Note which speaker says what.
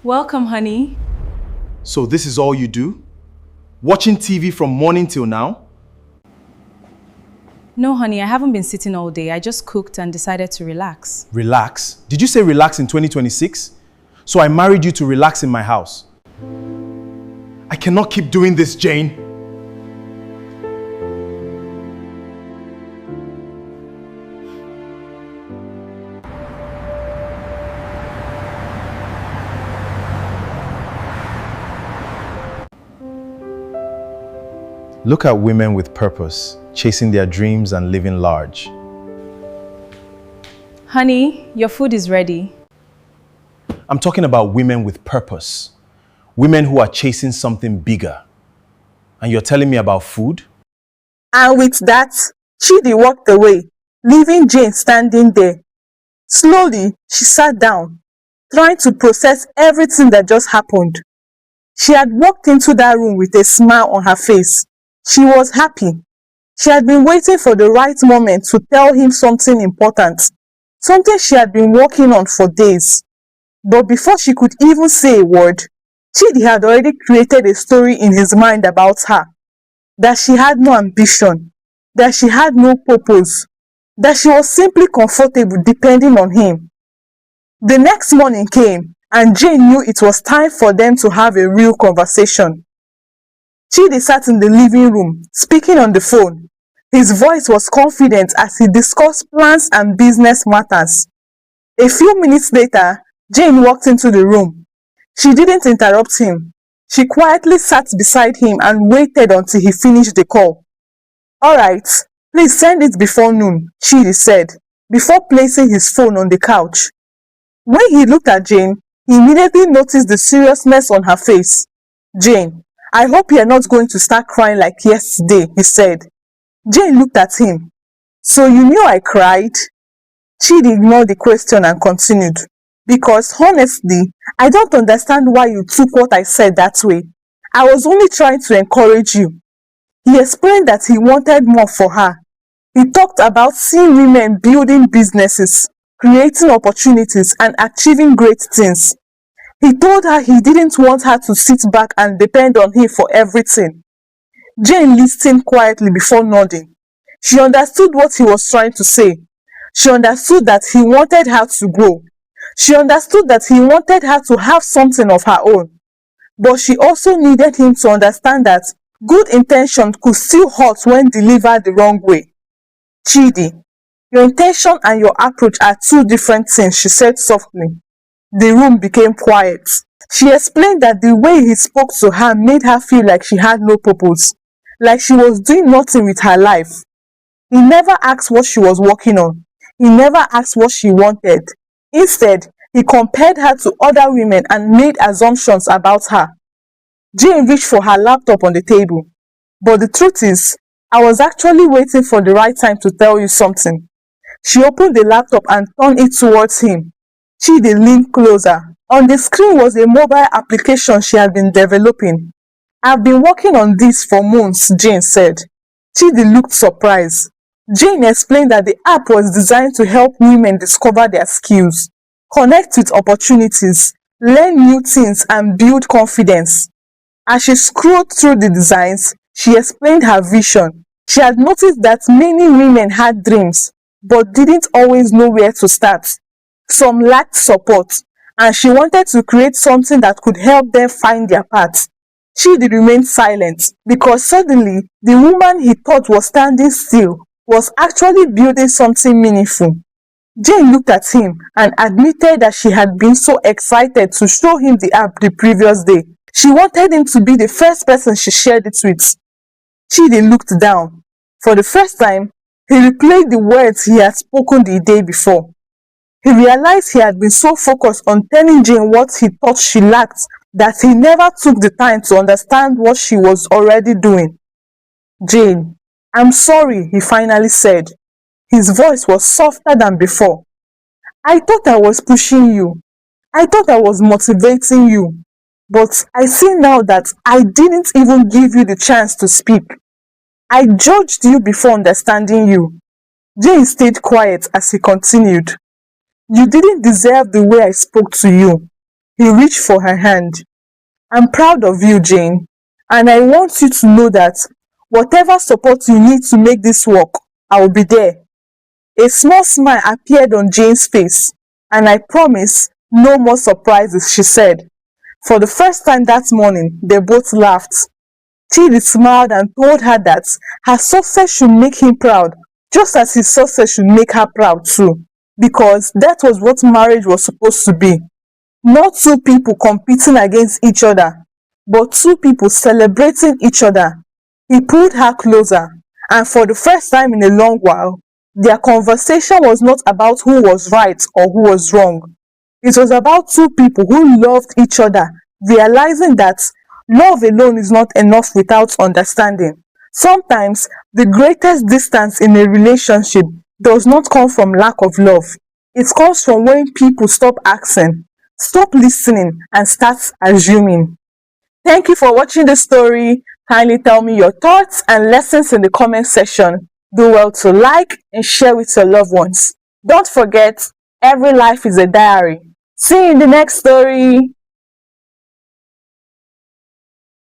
Speaker 1: Welcome, honey.
Speaker 2: So this is all you do? Watching TV from morning till now?
Speaker 1: No, honey, I haven't been sitting all day. I just cooked and decided to relax.
Speaker 2: Relax? Did you say relax in 2026? So I married you to relax in my house. I cannot keep doing this, Jane. Look at women with purpose, chasing their dreams and living large.
Speaker 1: Honey, your food is ready.
Speaker 2: I'm talking about women with purpose. Women who are chasing something bigger. And you're telling me about food?
Speaker 3: And with that, Chidi walked away, leaving Jane standing there. Slowly, she sat down, trying to process everything that just happened. She had walked into that room with a smile on her face. She was happy. She had been waiting for the right moment to tell him something important, something she had been working on for days. But before she could even say a word, Chidi had already created a story in his mind about her. That she had no ambition, that she had no purpose, that she was simply comfortable depending on him. The next morning came, and Jane knew it was time for them to have a real conversation. Chidi sat in the living room, speaking on the phone. His voice was confident as he discussed plans and business matters. A few minutes later, Jane walked into the room. She didn't interrupt him. She quietly sat beside him and waited until he finished the call. "All right, please send it before noon," Chidi said, before placing his phone on the couch. When he looked at Jane, he immediately noticed the seriousness on her face. "Jane, I hope you're not going to start crying like yesterday," he said. Jane looked at him. "So you knew I cried?" Chidi ignored the question and continued. "Because honestly, I don't understand why you took what I said that way. I was only trying to encourage you." He explained that he wanted more for her. He talked about seeing women building businesses, creating opportunities, and achieving great things. He told her he didn't want her to sit back and depend on him for everything. Jane listened quietly before nodding. She understood what he was trying to say. She understood that he wanted her to grow. She understood that he wanted her to have something of her own. But she also needed him to understand that good intention could still hurt when delivered the wrong way. "Chidi, your intention and your approach are two different things," she said softly. The room became quiet. She explained that the way he spoke to her made her feel like she had no purpose, like she was doing nothing with her life. He never asked what she was working on. He never asked what she wanted. Instead, he compared her to other women and made assumptions about her. Jane reached for her laptop on the table. "But the truth is, I was actually waiting for the right time to tell you something." She opened the laptop and turned it towards him. Chidi leaned closer. On the screen was a mobile application she had been developing. "I've been working on this for months," Jane said. Chidi looked surprised. Jane explained that the app was designed to help women discover their skills, connect with opportunities, learn new things, and build confidence. As she scrolled through the designs, she explained her vision. She had noticed that many women had dreams, but didn't always know where to start. Some lacked support, and she wanted to create something that could help them find their path. Chidi remained silent because suddenly the woman he thought was standing still was actually building something meaningful. Jane looked at him and admitted that she had been so excited to show him the app the previous day. She wanted him to be the first person she shared it with. Chidi looked down. For the first time, he replayed the words he had spoken the day before. He realized he had been so focused on telling Jane what he thought she lacked that he never took the time to understand what she was already doing. "Jane, I'm sorry," he finally said. His voice was softer than before. "I thought I was pushing you. I thought I was motivating you. But I see now that I didn't even give you the chance to speak. I judged you before understanding you." Jane stayed quiet as he continued. "You didn't deserve the way I spoke to you. He reached for her hand. I'm proud of you, Jane, and I want you to know that whatever support you need to make this work, I will be there. A small smile appeared on Jane's face, and I promise no more surprises, she said. For the first time that morning, they both laughed. Chidi smiled and told her that her success should make him proud, just as his success should make her proud too, because that was what marriage was supposed to be. Not two people competing against each other, but two people celebrating each other. He pulled her closer, and for the first time in a long while, their conversation was not about who was right or who was wrong. It was about two people who loved each other, realizing that love alone is not enough without understanding. Sometimes the greatest distance in a relationship does not come from lack of love. It comes from when people stop asking, stop listening, and start assuming. Thank you for watching the story. Kindly tell me your thoughts and lessons in the comment section. Do well to like and share with your loved ones. Don't forget, every life is a diary. See you in the next story.